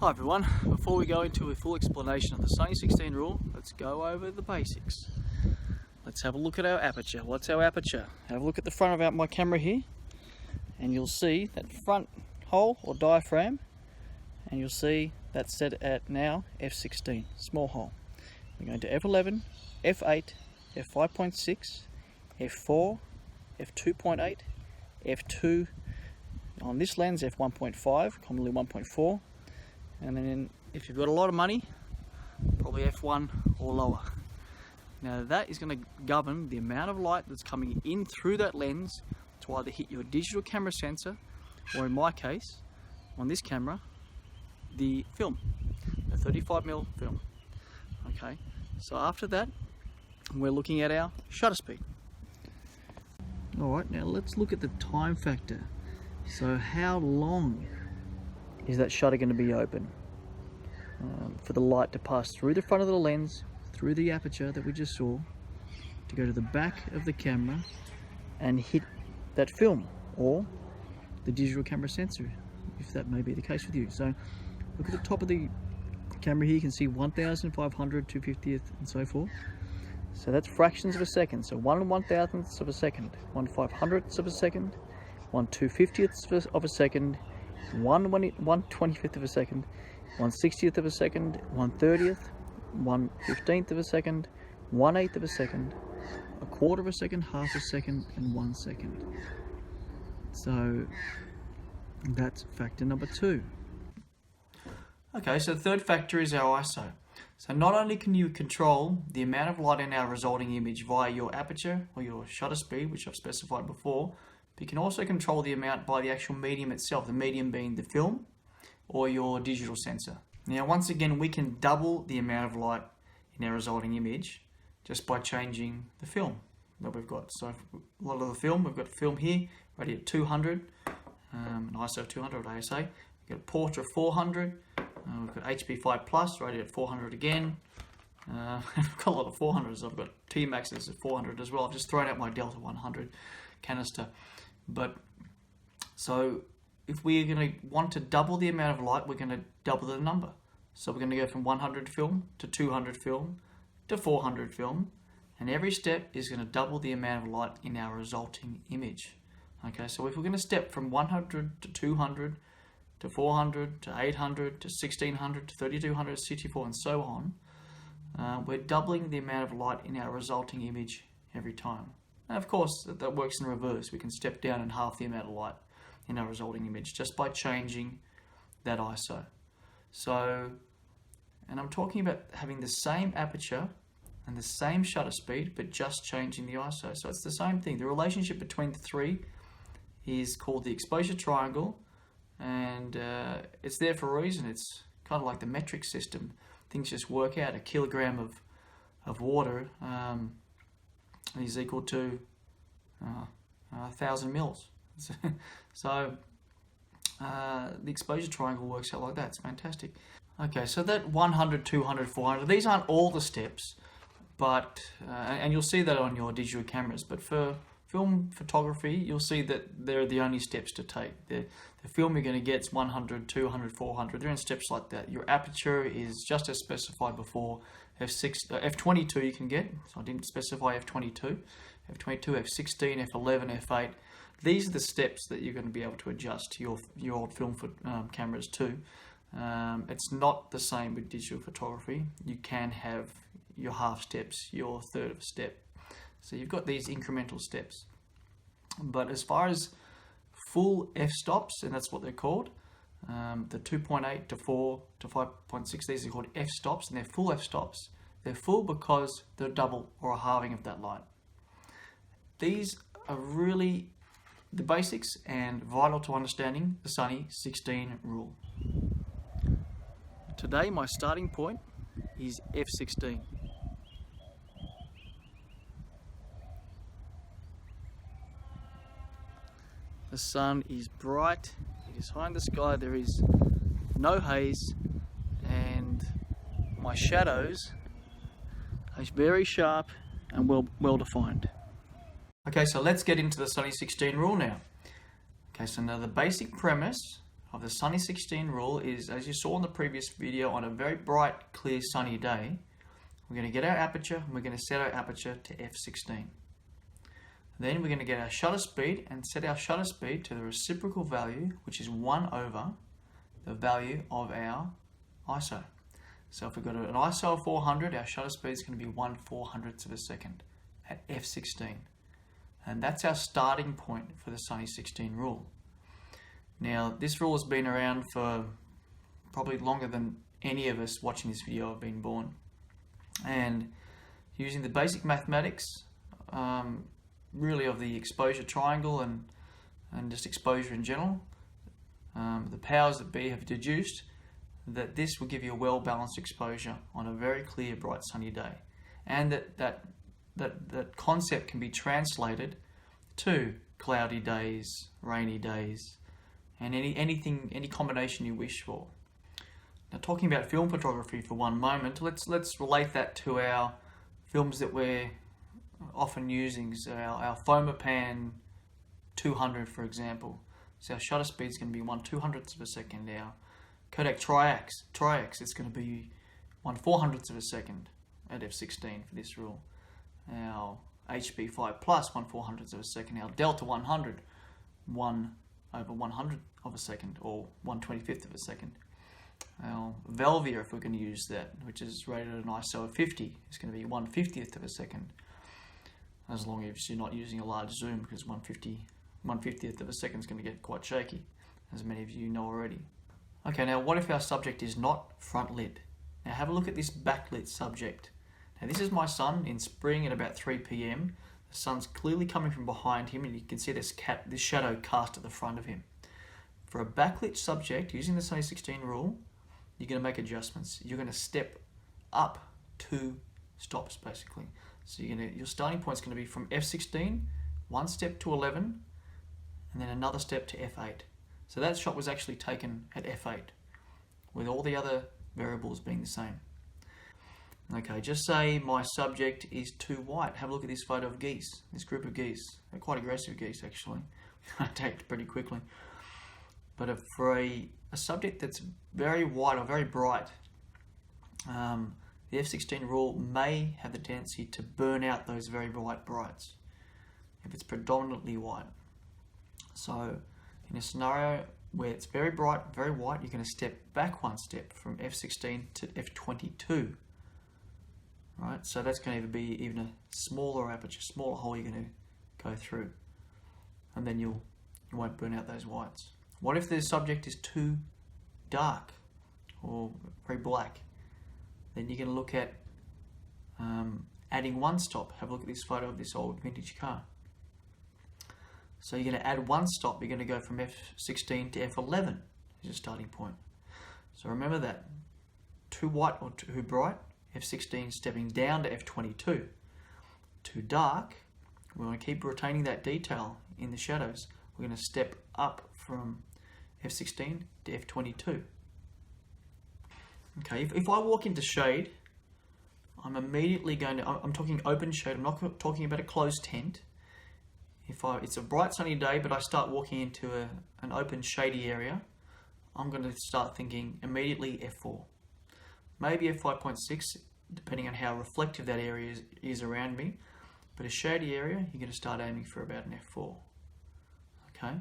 Hi everyone, before we go into a full explanation of the Sunny 16 rule, let's go over the basics. Let's have a look at our aperture. What's our aperture? Have a look at the front of my camera here, and you'll see that front hole or diaphragm, and you'll see that's set at now f16, small hole. We're going to f11, f8, f5.6, f4, f2.8, f2, on this lens f1.5, commonly 1.4, and then if you've got a lot of money, probably f1 or lower. Now that is going to govern the amount of light that's coming in through that lens to either hit your digital camera sensor, or in my case, on this camera, the film, the 35mm film. Okay, so after that, we're looking at our shutter speed. Alright, now let's look at the time factor. So how long is that shutter going to be open for the light to pass through the front of the lens, through the aperture that we just saw, to go to the back of the camera and hit that film or the digital camera sensor, if that may be the case with you. So look at the top of the camera here, you can see 1,500, 250th and so forth. So that's fractions of a second. So 1/1000th of a second, 1/500th of a second, 1/250th of a second, 1/25th of a second, 1/60th of a second, 1/30th, 1/15th of a second, 1/8th of a second, 1/4 of a second, half a second, and 1 second. So that's factor number 2. Okay, so the third factor is our ISO. So not only can you control the amount of light in our resulting image via your aperture or your shutter speed, which I've specified before, but you can also control the amount by the actual medium itself, the medium being the film or your digital sensor. Now once again, we can double the amount of light in our resulting image just by changing the film that we've got. So a lot of the film, we've got film here, ready at 200, an ISO of 200 ASA. We've got a portrait 400, we've got HP5 Plus rated at 400 again. I've got a lot of 400s. I've got T-Maxes at 400 as well. I've just thrown out my Delta 100 canister. But so if we're going to want to double the amount of light, we're going to double the number. So we're going to go from 100 film to 200 film to 400 film, and every step is going to double the amount of light in our resulting image. Okay, so if we're going to step from 100 to 200 to 400 to 800 to 1600 to 3200 to 64 and so on, we're doubling the amount of light in our resulting image every time. And of course that works in reverse. We can step down in half the amount of light in our resulting image just by changing that ISO. So, and I'm talking about having the same aperture and the same shutter speed, but just changing the ISO. So it's the same thing. The relationship between the three is called the exposure triangle, and it's there for a reason. It's kind of like the metric system. Things just work out. A kilogram of water is equal to 1,000 mils. So the exposure triangle works out like that. It's fantastic. Okay, so that 100, 200, 400, these aren't all the steps, but and you'll see that on your digital cameras, but for film photography, you'll see that they're the only steps to take. The film you're going to get is 100, 200, 400. They're in steps like that. Your aperture is just as specified before. F22 you can get, so I didn't specify F22. F22, F16, F11, F8. These are the steps that you're going to be able to adjust to your old film cameras too. It's not the same with digital photography. You can have your half steps, your third of a step. So you've got these incremental steps. But as far as full f-stops, and that's what they're called, the 2.8 to 4 to 5.6, these are called f-stops, and they're full f-stops. They're full because they're double or a halving of that light. These are really the basics and vital to understanding the Sunny 16 rule. Today my starting point is f16. The sun is bright, it is high in the sky, there is no haze, and my shadows are very sharp and well defined. Okay, so let's get into the Sunny 16 rule now. Okay, so now the basic premise of the sunny 16 rule is, as you saw in the previous video, on a very bright, clear, sunny day, we're going to get our aperture and we're going to set our aperture to f16. Then we're going to get our shutter speed and set our shutter speed to the reciprocal value, which is 1 over the value of our ISO. So if we've got an ISO of 400, our shutter speed is going to be 1/400th of a second at f16. And that's our starting point for the sunny 16 rule. Now, this rule has been around for probably longer than any of us watching this video have been born. And using the basic mathematics, really of the exposure triangle and just exposure in general, the powers that be have deduced that this will give you a well-balanced exposure on a very clear, bright, sunny day. And that concept can be translated to cloudy days, rainy days, and any combination you wish for. Now, talking about film photography for one moment, let's relate that to our films that we're often using. So our Fomapan 200, for example. So our shutter speed is going to be 1/200th of a second. Our Kodak Tri-X, it's going to be 1/400th of a second at f16 for this rule. Our HP5 Plus, 1/400th of a second. Our Delta 100, 1/100th of a second, or 1/25th of a second. Our Velvia, if we're going to use that, which is rated at an ISO of 50, is going to be 1/50th of a second, as long as you're not using a large zoom, because 1/50th of a second is going to get quite shaky, as many of you know already. Okay, now what if our subject is not front lit? Now have a look at this backlit subject. Now this is my son in spring at about 3 p.m. The sun's clearly coming from behind him, and you can see this shadow cast at the front of him. For a backlit subject, using the sunny 16 rule, you're going to make adjustments. You're going to step up 2 stops, basically. So your starting point is going to be from f16, 1 step to 11, and then another step to f8. So that shot was actually taken at f8, with all the other variables being the same. Okay, just say my subject is too white. Have a look at this photo of geese, this group of geese. They're quite aggressive geese, actually. I take it pretty quickly. But for a subject that's very white or very bright, the f16 rule may have the tendency to burn out those very bright brights if it's predominantly white. So in a scenario where it's very bright, very white, you're going to step back 1 step from f16 to f22. Right? So that's going to be even a smaller aperture, smaller hole you're going to go through. And then you won't burn out those whites. What if the subject is too dark or very black? Then you're going to look at adding 1 stop. Have a look at this photo of this old vintage car. So you're going to add 1 stop. You're going to go from f16 to f11 as your starting point. So remember that. Too white or too bright, f16 stepping down to f22. Too dark, we want to keep retaining that detail in the shadows. We're going to step up from f16 to f22. Okay, if I walk into shade, I'm immediately going to, I'm talking open shade, I'm not talking about a closed tent. It's a bright sunny day, but I start walking into an open shady area, I'm going to start thinking immediately f4. Maybe f5.6, depending on how reflective that area is around me. But a shady area, you're going to start aiming for about an f4. Okay.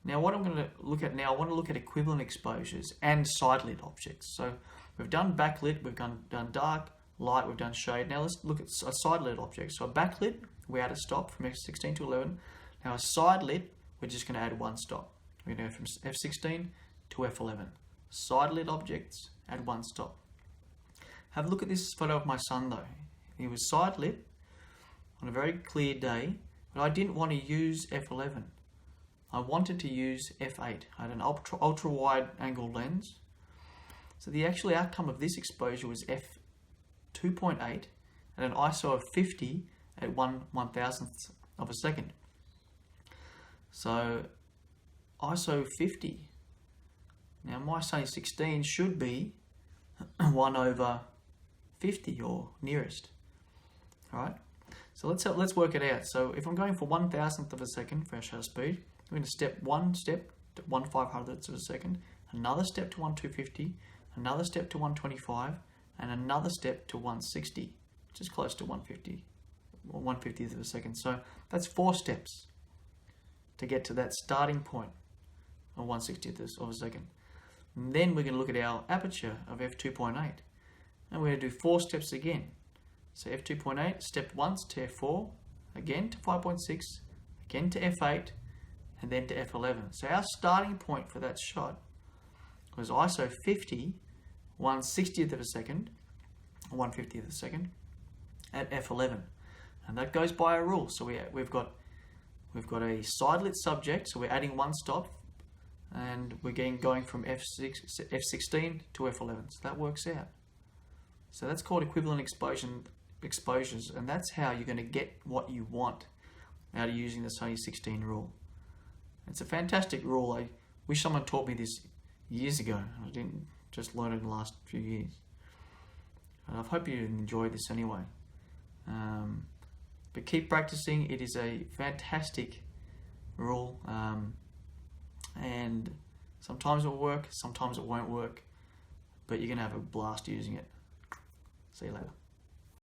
Now what I'm going to look at now, I want to look at equivalent exposures and side-lit objects. So we've done backlit, we've done dark, light, we've done shade. Now let's look at a side-lit object. So a backlit, we add a stop from f16 to 11. Now a side-lit, we're just going to add 1 stop. We're going to go from f16 to f11. Side-lit objects, add 1 stop. Have a look at this photo of my son though. He was side-lit on a very clear day, but I didn't want to use f11. I wanted to use f8. I had an ultra wide angle lens. So the actual outcome of this exposure was f2.8 at an ISO of 50 at 1/1000th of a second. So ISO 50. Now my sunny 16 should be 1/50 or nearest. Alright, so let's work it out. So if I'm going for 1/1000th of a second for our shutter speed, I'm going to step 1 step to 1/500th of a second, another step to 1/250, another step to 125, and another step to 160, which is close to 150, or 1/50th of a second. So that's 4 steps to get to that starting point of 1/60th of a second. And then we're going to look at our aperture of f2.8, and we're going to do 4 steps again. So f2.8, step once to f4, again to 5.6, again to f8, and then to f11. So our starting point for that shot was ISO 50, 1/60th of a second, 1/50th of a second, at f11, and that goes by a rule. So we've got a side lit subject, so we're adding 1 stop, and we're going from f16 to f11. So that works out. So that's called equivalent exposures, and that's how you're going to get what you want out of using the Sony 16 rule. It's a fantastic rule. I wish someone taught me this years ago. I didn't just learn it in the last few years. And I hope you enjoyed this anyway. But keep practicing. It is a fantastic rule, and sometimes it will work, sometimes it won't work, but you're going to have a blast using it. See you later.